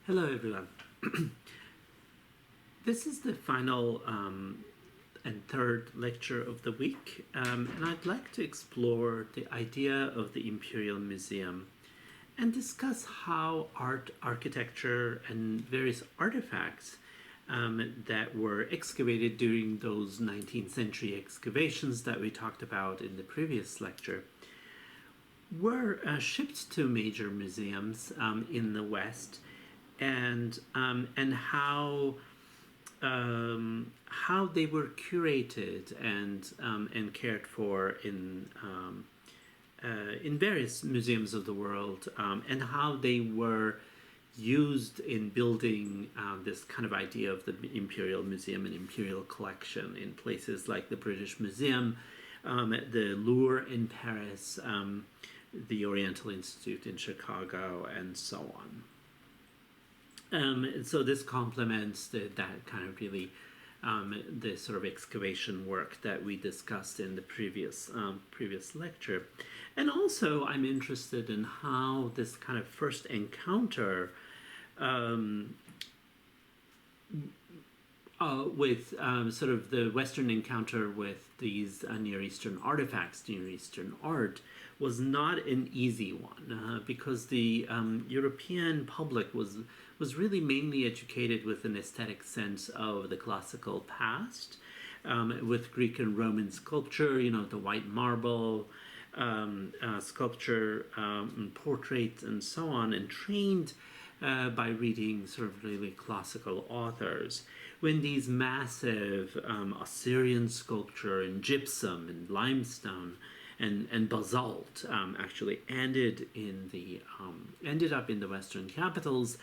Hello, everyone. This is the final and third lecture of the week, and I'd like to explore the idea of the Imperial Museum and discuss how art, architecture, and various artifacts that were excavated during those 19th century excavations that we talked about in the previous lecture were shipped to major museums in the West, and how they were curated and cared for in various museums of the world, and how they were used in building this kind of idea of the Imperial Museum and Imperial Collection in places like the British Museum, the Louvre in Paris, the Oriental Institute in Chicago, and so on. So this complements that kind of really the sort of excavation work that we discussed in the previous lecture. And also I'm interested in how this kind of first encounter with sort of the Western encounter with these Near Eastern artifacts, Near Eastern art, was not an easy one because the European public was really mainly educated with an aesthetic sense of the classical past, with Greek and Roman sculpture, the white marble sculpture, and portraits, and so on, and trained by reading sort of really classical authors. When these massive Assyrian sculpture in gypsum and limestone and basalt actually ended up in the Western capitals,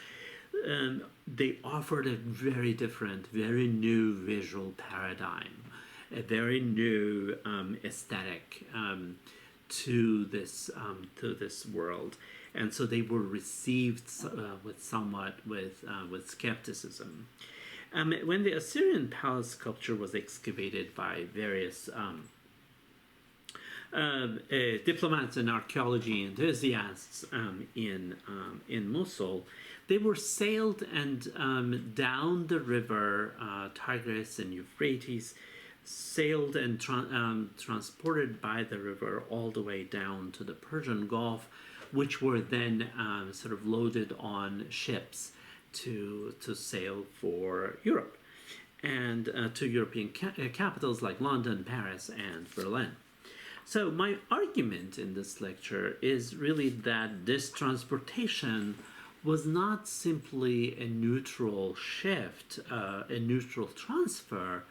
they offered a very different, very new visual paradigm, a very new aesthetic to this world, and so they were received with skepticism. When the Assyrian palace sculpture was excavated by various diplomats and archaeology enthusiasts in Mosul, they were sailed and down the river Tigris and Euphrates, sailed and transported by the river all the way down to the Persian Gulf, which were then sort of loaded on ships to sail for Europe and to European capitals like London, Paris, and Berlin. So my argument in this lecture is really that this transportation was not simply a neutral shift, a neutral transfer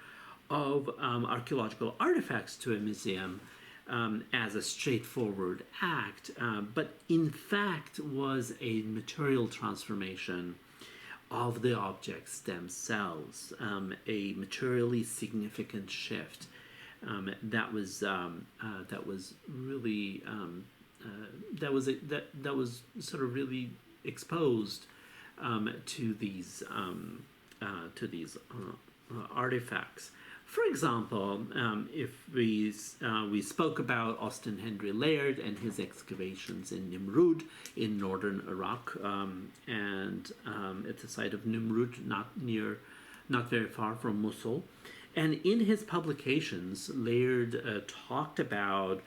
of archaeological artifacts to a museum as a straightforward act, but in fact was a material transformation of the objects themselves, a materially significant shift that was really that was sort of really exposed to these artifacts. For example, if we spoke about Austin Henry Laird and his excavations in Nimrud in northern Iraq, and at the site of Nimrud, not very far from Mosul, and in his publications, Laird talked about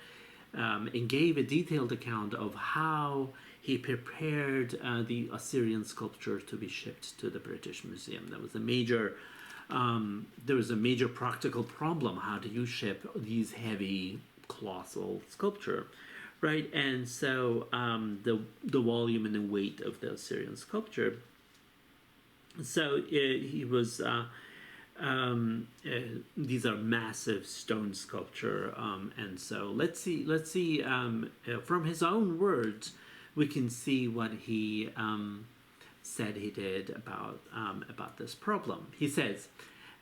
and gave a detailed account of how he prepared the Assyrian sculpture to be shipped to the British Museum. There was a major practical problem. How do you ship these heavy, colossal sculpture, right? And so the volume and the weight of the Assyrian sculpture. So he was. These are massive stone sculpture, and so let's see. From his own words, we can see what he said he did about this problem. He says,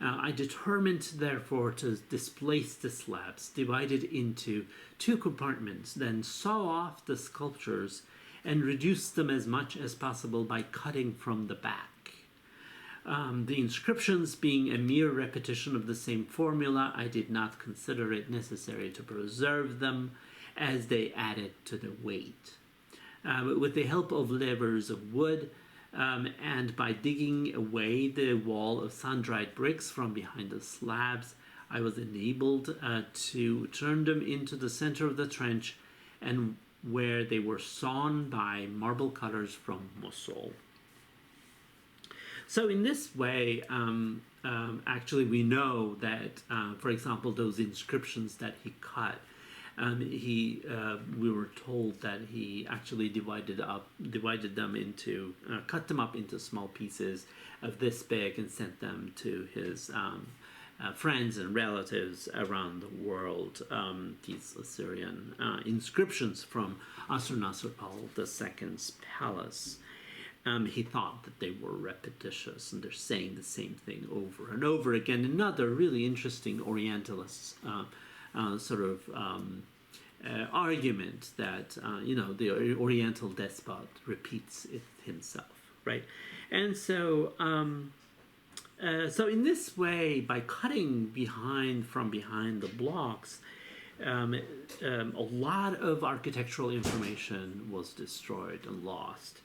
I determined therefore to displace the slabs, divided into two compartments, then saw off the sculptures and reduce them as much as possible by cutting from the back. The inscriptions being a mere repetition of the same formula, I did not consider it necessary to preserve them, as they added to the weight. With the help of levers of wood, And by digging away the wall of sun-dried bricks from behind the slabs, I was enabled to turn them into the center of the trench, and where they were sawn by marble cutters from Mosul. So in this way, actually we know that, for example, those inscriptions that he cut, we were told that he actually cut them up into small pieces of this big and sent them to his friends and relatives around the world. These Assyrian inscriptions from Ashurnasirpal II's palace. He thought that they were repetitious and they're saying the same thing over and over again. Another really interesting Orientalist argument that the Oriental despot repeats it himself, right? And so so in this way, by cutting from behind the blocks, a lot of architectural information was destroyed and lost.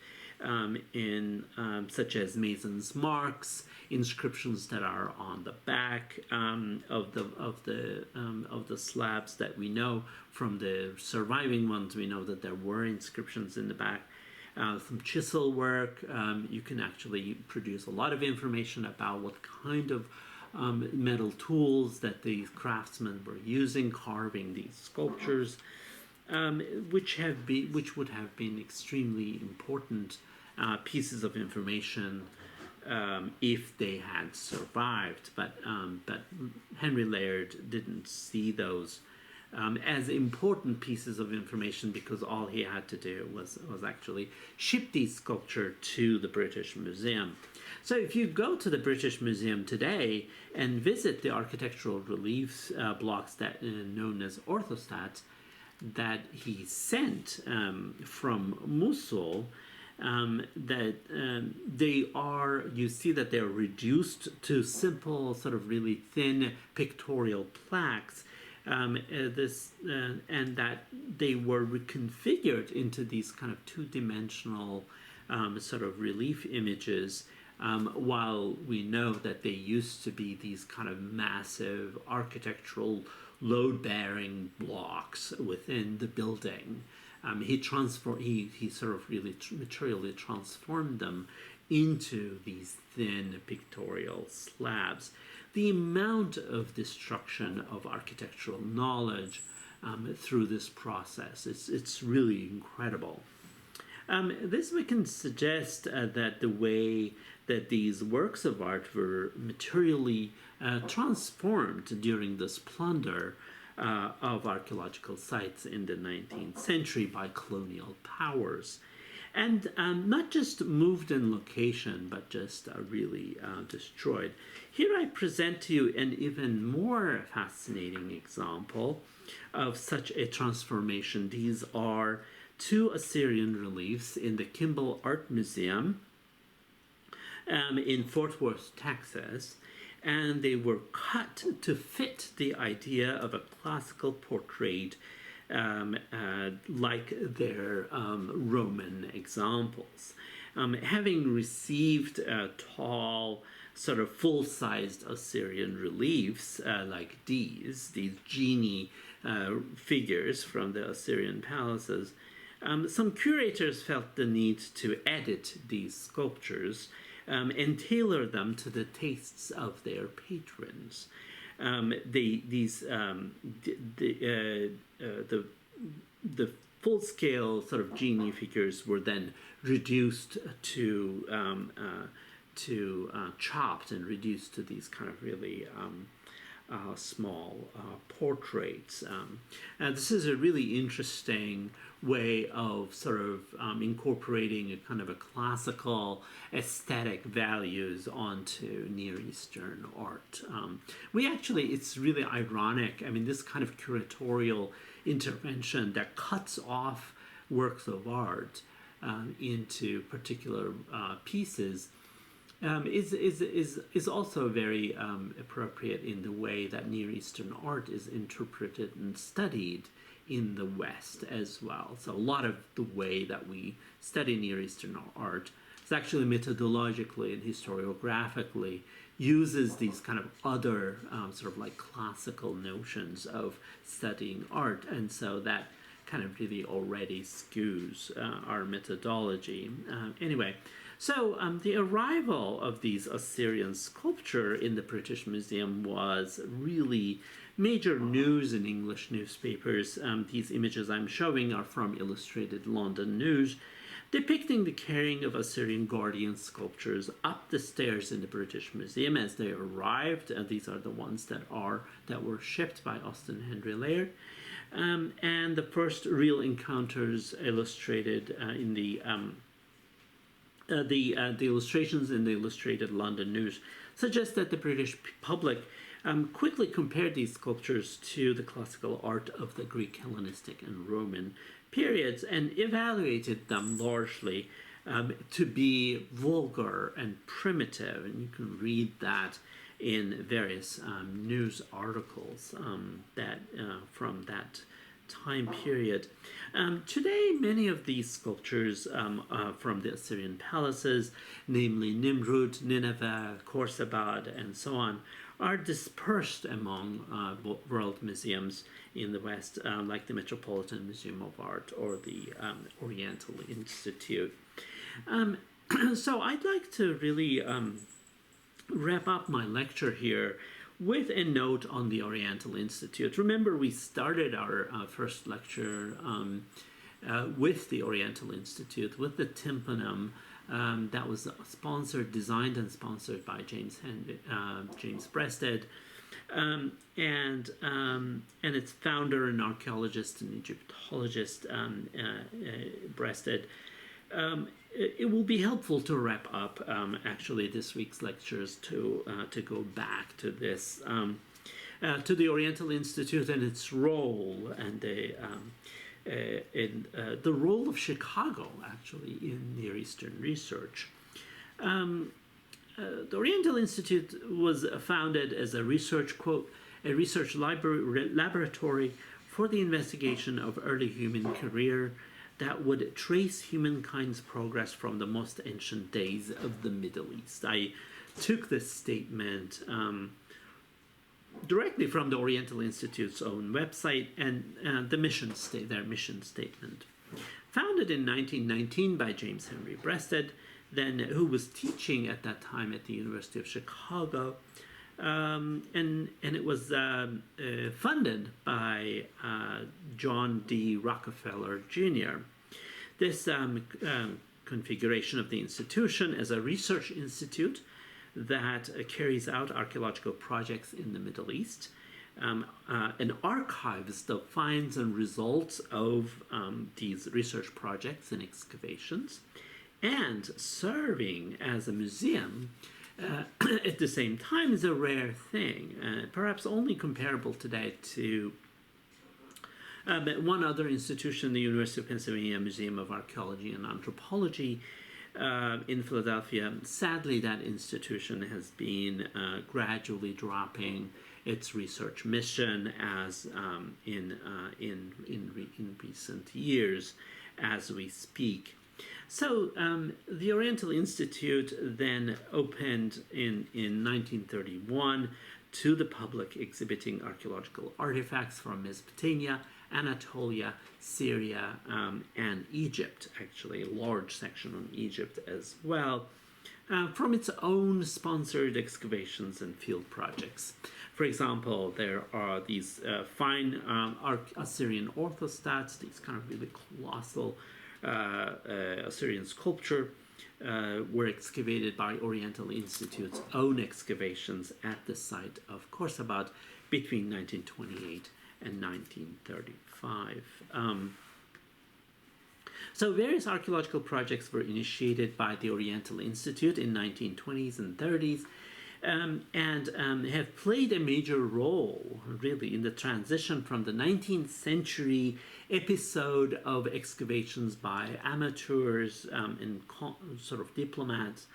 Such as masons' marks, inscriptions that are on the back of the slabs that we know from the surviving ones. We know that there were inscriptions in the back. Some chisel work. You can actually produce a lot of information about what kind of metal tools that these craftsmen were using carving these sculptures, which would have been extremely important pieces of information if they had survived. But Henry Laird didn't see those as important pieces of information, because all he had to do was actually ship these sculptures to the British Museum. So if you go to the British Museum today and visit the architectural relief blocks that known as orthostats that he sent from Mosul, you see that they're reduced to simple, sort of really thin pictorial plaques, and that they were reconfigured into these kind of two-dimensional sort of relief images, while we know that they used to be these kind of massive architectural load-bearing blocks within the building. He sort of really materially transformed them into these thin pictorial slabs. The amount of destruction of architectural knowledge through this process, it's really incredible. This we can suggest that the way that these works of art were materially transformed during this plunder of archaeological sites in the 19th century by colonial powers. And not just moved in location, but just really destroyed. Here I present to you an even more fascinating example of such a transformation. These are two Assyrian reliefs in the Kimball Art Museum in Fort Worth, Texas. And they were cut to fit the idea of a classical portrait like their Roman examples. Having received tall, sort of full-sized Assyrian reliefs like these genie figures from the Assyrian palaces, some curators felt the need to edit these sculptures and tailor them to the tastes of their patrons. The full-scale sort of genie figures were then reduced to chopped and reduced to these kind of really small portraits. This is a really interesting way of sort of incorporating a kind of a classical aesthetic values onto Near Eastern art. It's really ironic. I mean, this kind of curatorial intervention that cuts off works of art into particular pieces is also very appropriate in the way that Near Eastern art is interpreted and studied in the West as well. So a lot of the way that we study Near Eastern art It's actually methodologically and historiographically uses these kind of other sort of like classical notions of studying art, and so that kind of really already skews our methodology. Anyway, so the arrival of these Assyrian sculpture in the British Museum was really major news in English newspapers. These images I'm showing are from Illustrated London News, depicting the carrying of Assyrian guardian sculptures up the stairs in the British Museum as they arrived. These are the ones that were shipped by Austin Henry Laird. And the first real encounters illustrated in the illustrations in the Illustrated London News suggest that the British public quickly compared these sculptures to the classical art of the Greek, Hellenistic, and Roman periods and evaluated them largely to be vulgar and primitive. And you can read that in various news articles that from that time period. Today, many of these sculptures from the Assyrian palaces, namely Nimrud, Nineveh, Khorsabad, and so on, are dispersed among world museums in the West, like the Metropolitan Museum of Art or the Oriental Institute. So I'd like to really wrap up my lecture here with a note on the Oriental Institute. Remember, we started our first lecture with the Oriental Institute, with the tympanum that was designed and sponsored by James Breasted, and its founder and archaeologist and Egyptologist Breasted. It will be helpful to wrap up actually this week's lectures to go back to this to the Oriental Institute and its role and the role of Chicago actually in Near Eastern research. The Oriental Institute was founded as a research laboratory for the investigation of early human career that would trace humankind's progress from the most ancient days of the Middle East. I took this statement directly from the Oriental Institute's own website and their mission statement. Founded in 1919 by James Henry Breasted, who was teaching at that time at the University of Chicago, and it was funded by John D. Rockefeller Jr. This configuration of the institution as a research institute that carries out archaeological projects in the Middle East and archives the finds and results of these research projects and excavations, and serving as a museum at the same time is a rare thing, perhaps only comparable today to one other institution, the University of Pennsylvania Museum of Archaeology and Anthropology in Philadelphia. Sadly, that institution has been gradually dropping its research mission as in recent years as we speak. So the Oriental Institute then opened in 1931 to the public, exhibiting archaeological artifacts from Mesopotamia, Anatolia, Syria, and Egypt, actually a large section on Egypt as well, from its own sponsored excavations and field projects. For example, there are these fine Assyrian orthostats, these kind of really colossal Assyrian sculpture were excavated by Oriental Institute's own excavations at the site of Khorsabad between 1928 and 1935. So various archaeological projects were initiated by the Oriental Institute in 1920s and 30s and have played a major role, really, in the transition from the 19th century episode of excavations by amateurs and sort of diplomats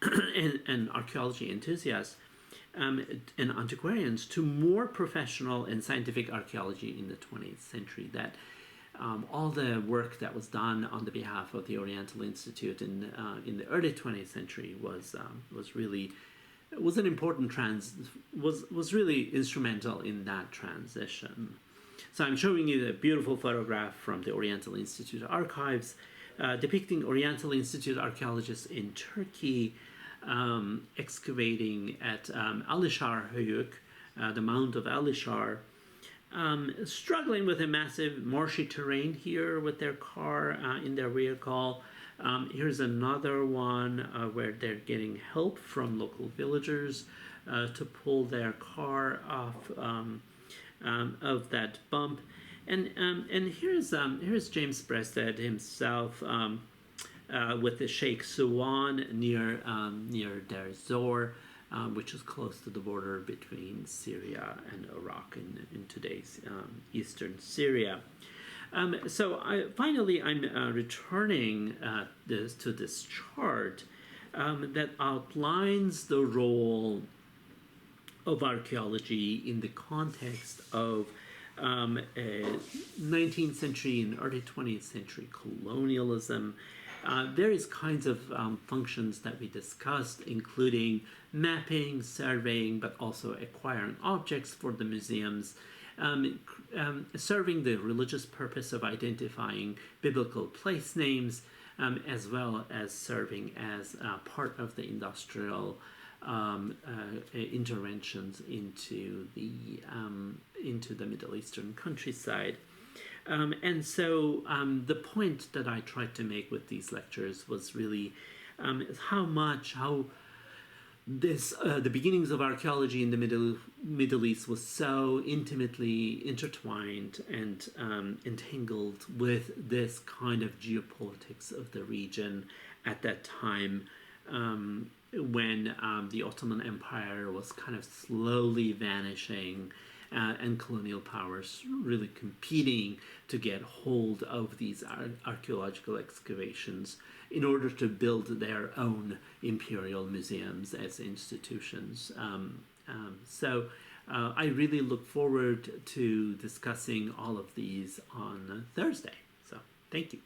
and archaeology enthusiasts and antiquarians to more professional and scientific archaeology in the 20th century that all the work that was done on the behalf of the Oriental Institute in the early 20th century was an important was really instrumental in that transition. So I'm showing you a beautiful photograph from the Oriental Institute archives depicting Oriental Institute archaeologists in Turkey excavating at Alişar Höyük, the Mount of Alişar, struggling with a massive marshy terrain here with their car in their vehicle. Here's another one where they're getting help from local villagers to pull their car off of that bump. And here's James Breasted himself with the Sheikh Suwan near Deir Zor, which is close to the border between Syria and Iraq in today's eastern Syria. Finally, I'm returning to this chart that outlines the role of archaeology in the context of 19th century and early 20th century colonialism. Various kinds of functions that we discussed, including mapping, surveying, but also acquiring objects for the museums, serving the religious purpose of identifying biblical place names, as well as serving as part of the industrial interventions into the Middle Eastern countryside. The point that I tried to make with these lectures was really how the beginnings of archaeology in the Middle East was so intimately intertwined and entangled with this kind of geopolitics of the region at that time, when the Ottoman Empire was kind of slowly vanishing, and colonial powers really competing to get hold of these archaeological excavations in order to build their own imperial museums as institutions. I really look forward to discussing all of these on Thursday. So thank you.